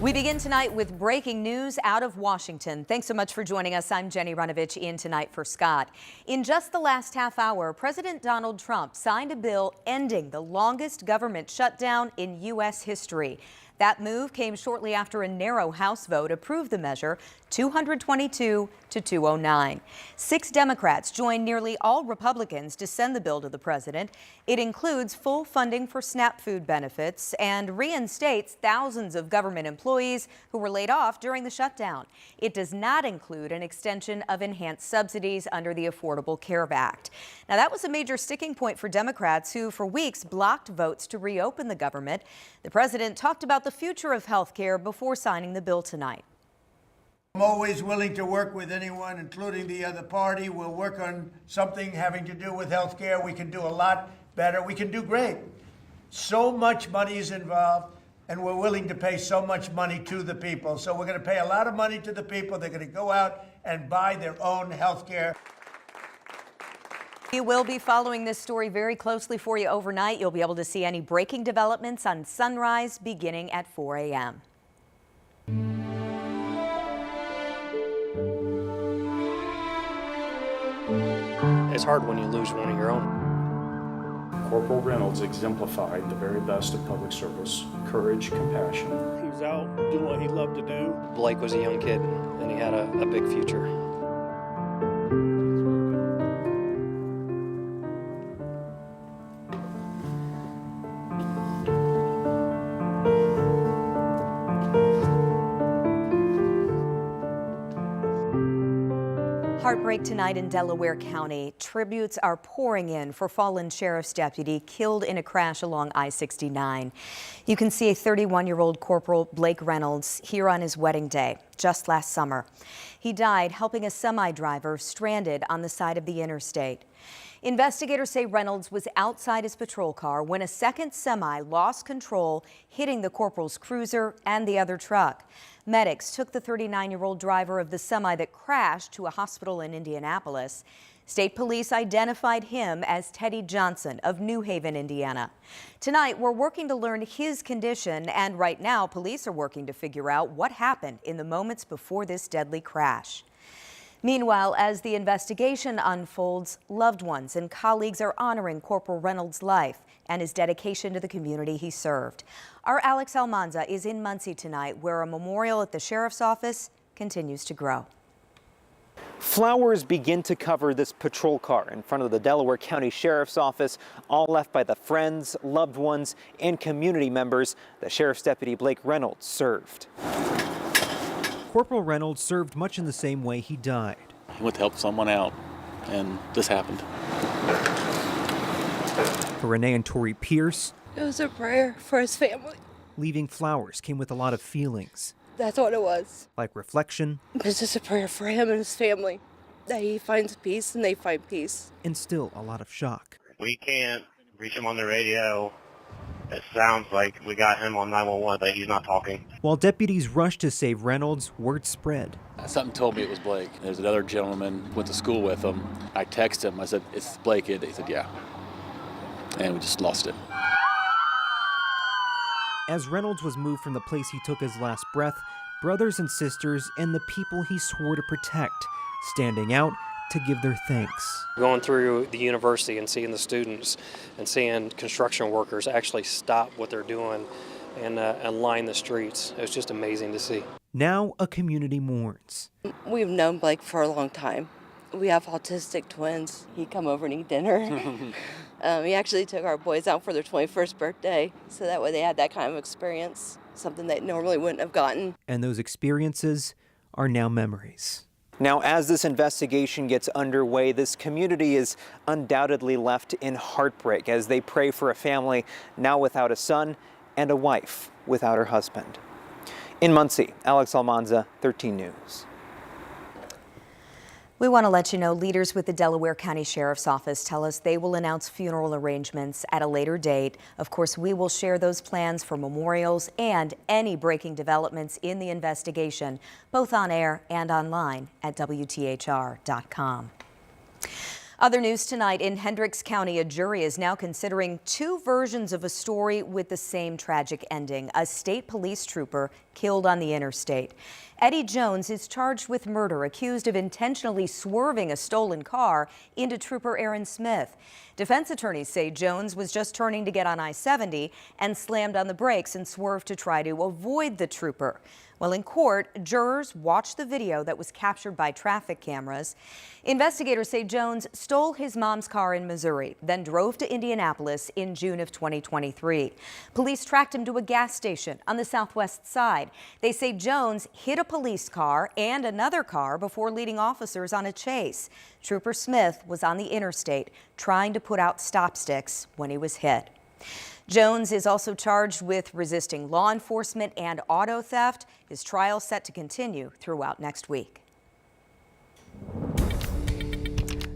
We begin tonight with breaking news out of Washington. Thanks so much for joining us. I'm Jenny Runovich in tonight for Scott. In just the last half hour, President Donald Trump signed a bill ending the longest government shutdown in U.S. history. That move came shortly after a narrow House vote approved the measure, 222 to 209. 6 Democrats joined nearly all Republicans to send the bill to the president. It includes full funding for SNAP food benefits and reinstates thousands of government employees who were laid off during the shutdown. It does not include an extension of enhanced subsidies under the Affordable Care Act. Now, that was a major sticking point for Democrats who, for weeks, blocked votes to reopen the government. The president talked about the future of health care before signing the bill tonight. I'm always willing to work with anyone, including the other party. We'll work on something having to do with health care. We can do a lot better. We can do great. So much money is involved, and we're willing to pay so much money to the people. So we're going to pay a lot of money to the people. They're going to go out and buy their own health care. We will be following this story very closely for you overnight. You'll be able to see any breaking developments on Sunrise beginning at 4 a.m. It's hard when you lose one of your own. Corporal Reynolds exemplified the very best of public service, courage, compassion. He was out doing what he loved to do. Blake was a young kid, and he had a big future. Heartbreak tonight in Delaware County. Tributes are pouring in for fallen sheriff's deputy killed in a crash along I-69. You can see a 31-year-old Corporal Blake Reynolds here on his wedding day just last summer. He died helping a semi-driver stranded on the side of the interstate. Investigators say Reynolds was outside his patrol car when a second semi lost control, hitting the corporal's cruiser and the other truck. Medics took the 39-year-old driver of the semi that crashed to a hospital in Indianapolis. State police identified him as Teddy Johnson of New Haven, Indiana. Tonight, we're working to learn his condition, and right now, police are working to figure out what happened in the moments before this deadly crash. Meanwhile, as the investigation unfolds, loved ones and colleagues are honoring Corporal Reynolds' life and his dedication to the community he served. Our Alex Almanza is in Muncie tonight, where a memorial at the sheriff's office continues to grow. Flowers begin to cover this patrol car in front of the Delaware County Sheriff's Office, all left by the friends, loved ones, and community members that Sheriff's Deputy Blake Reynolds served. Corporal Reynolds served much in the same way he died. He went to help someone out, and this happened. For Renee and Tori Pierce, it was a prayer for his family. Leaving flowers came with a lot of feelings. That's what it was. Like reflection. It was just a prayer for him and his family, that he finds peace and they find peace. And still a lot of shock. We can't reach him on the radio. It sounds like we got him on 911, but he's not talking. While deputies rushed to save Reynolds, word spread. Something told me it was Blake. There's another gentleman went to school with him. I texted him. I said, "It's Blake." He said, "Yeah." And we just lost it. As Reynolds was moved from the place he took his last breath, brothers and sisters and the people he swore to protect, standing out to give their thanks. Going through the university and seeing the students and seeing construction workers actually stop what they're doing and line the streets, it was just amazing to see. Now a community mourns. We've known Blake for a long time. We have autistic twins. He'd come over and eat dinner. He actually took our boys out for their 21st birthday, so that way they had that kind of experience, something they normally wouldn't have gotten. And those experiences are now memories. Now, as this investigation gets underway, this community is undoubtedly left in heartbreak as they pray for a family now without a son and a wife without her husband. In Muncie, Alex Almanza, 13 News. We want to let you know leaders with the Delaware County Sheriff's Office tell us they will announce funeral arrangements at a later date. Of course, we will share those plans for memorials and any breaking developments in the investigation, both on air and online at WTHR.com. Other news tonight in Hendricks County, a jury is now considering two versions of a story with the same tragic ending. A state police trooper killed on the interstate. Eddie Jones is charged with murder, accused of intentionally swerving a stolen car into Trooper Aaron Smith. Defense attorneys say Jones was just turning to get on I-70 and slammed on the brakes and swerved to try to avoid the trooper. Well, in court, jurors watched the video that was captured by traffic cameras. Investigators say Jones stole his mom's car in Missouri, then drove to Indianapolis in June of 2023. Police tracked him to a gas station on the southwest side. They say Jones hit a police car and another car before leading officers on a chase. Trooper Smith was on the interstate trying to put out stop sticks when he was hit. Jones is also charged with resisting law enforcement and auto theft. His trial set to continue throughout next week.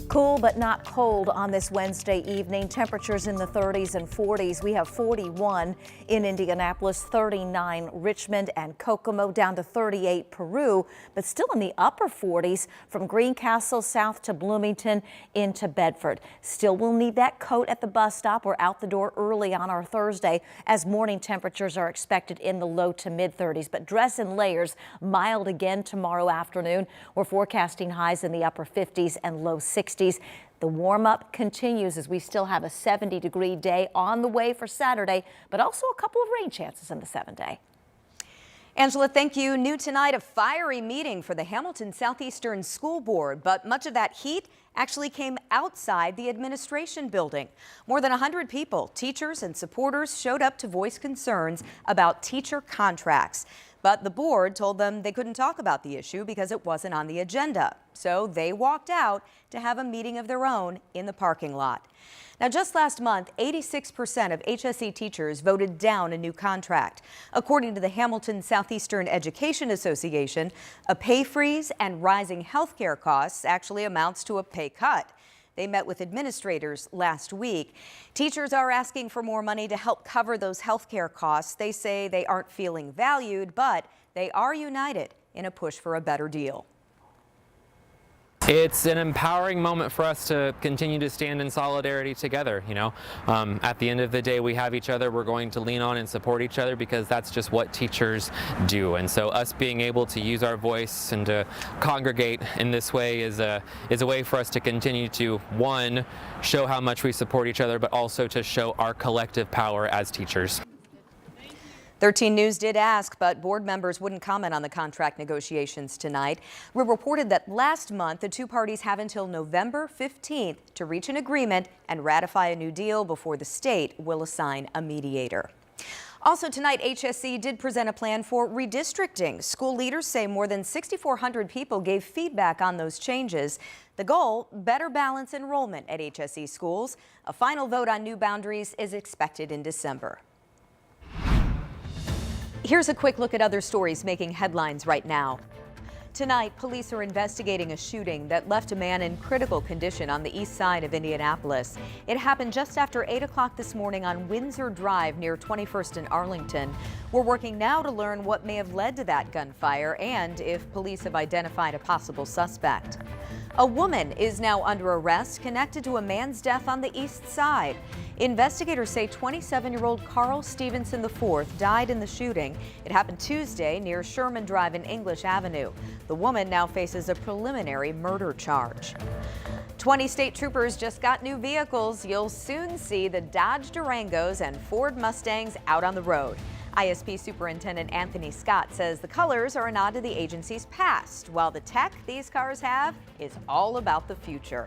Cool but not cold on this Wednesday evening. Temperatures in the 30s and 40s. We have 41 in Indianapolis, 39 Richmond and Kokomo, down to 38 Peru, but still in the upper 40s from Greencastle south to Bloomington into Bedford. Still will need that coat at the bus stop or out the door early on our Thursday, as morning temperatures are expected in the low to mid 30s. But dress in layers. Mild again tomorrow afternoon. We're forecasting highs in the upper 50s and low 60s. The warm up continues as we still have a 70-degree day on the way for Saturday, but also a couple of rain chances in the 7-day. Angela, thank you. New tonight, a fiery meeting for the Hamilton Southeastern School Board, but much of that heat actually came outside the administration building. More than 100 people, teachers and supporters, showed up to voice concerns about teacher contracts. But the board told them they couldn't talk about the issue because it wasn't on the agenda. So they walked out to have a meeting of their own in the parking lot. Now, just last month, 86% of HSE teachers voted down a new contract. According to the Hamilton Southeastern Education Association, a pay freeze and rising health care costs actually amounts to a pay cut. They met with administrators last week. Teachers are asking for more money to help cover those health care costs. They say they aren't feeling valued, but they are united in a push for a better deal. It's an empowering moment for us to continue to stand in solidarity together. At the end of the day, we have each other. We're going to lean on and support each other because that's just what teachers do. And so us being able to use our voice and to congregate in this way is a way for us to continue to, one, show how much we support each other, but also to show our collective power as teachers. 13 News did ask, but board members wouldn't comment on the contract negotiations tonight. We reported that last month, the two parties have until November 15th to reach an agreement and ratify a new deal before the state will assign a mediator. Also tonight, HSE did present a plan for redistricting. School leaders say more than 6,400 people gave feedback on those changes. The goal, better balance enrollment at HSE schools. A final vote on new boundaries is expected in December. Here's a quick look at other stories making headlines right now. Tonight, police are investigating a shooting that left a man in critical condition on the east side of Indianapolis. It happened just after 8 o'clock this morning on Windsor Drive near 21st and Arlington. We're working now to learn what may have led to that gunfire and if police have identified a possible suspect. A woman is now under arrest connected to a man's death on the east side. Investigators say 27-year-old Carl Stevenson IV died in the shooting. It happened Tuesday near Sherman Drive and English Avenue. The woman now faces a preliminary murder charge. 20 state troopers just got new vehicles. You'll soon see the Dodge Durangos and Ford Mustangs out on the road. ISP Superintendent Anthony Scott says the colors are a nod to the agency's past, while the tech these cars have is all about the future.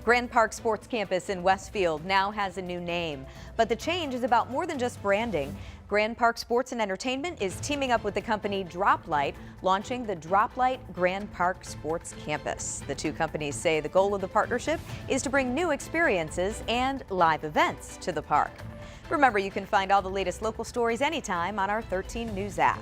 Grand Park Sports Campus in Westfield now has a new name, but the change is about more than just branding. Grand Park Sports and Entertainment is teaming up with the company Droplight, launching the Droplight Grand Park Sports Campus. The two companies say the goal of the partnership is to bring new experiences and live events to the park. Remember, you can find all the latest local stories anytime on our 13 News app.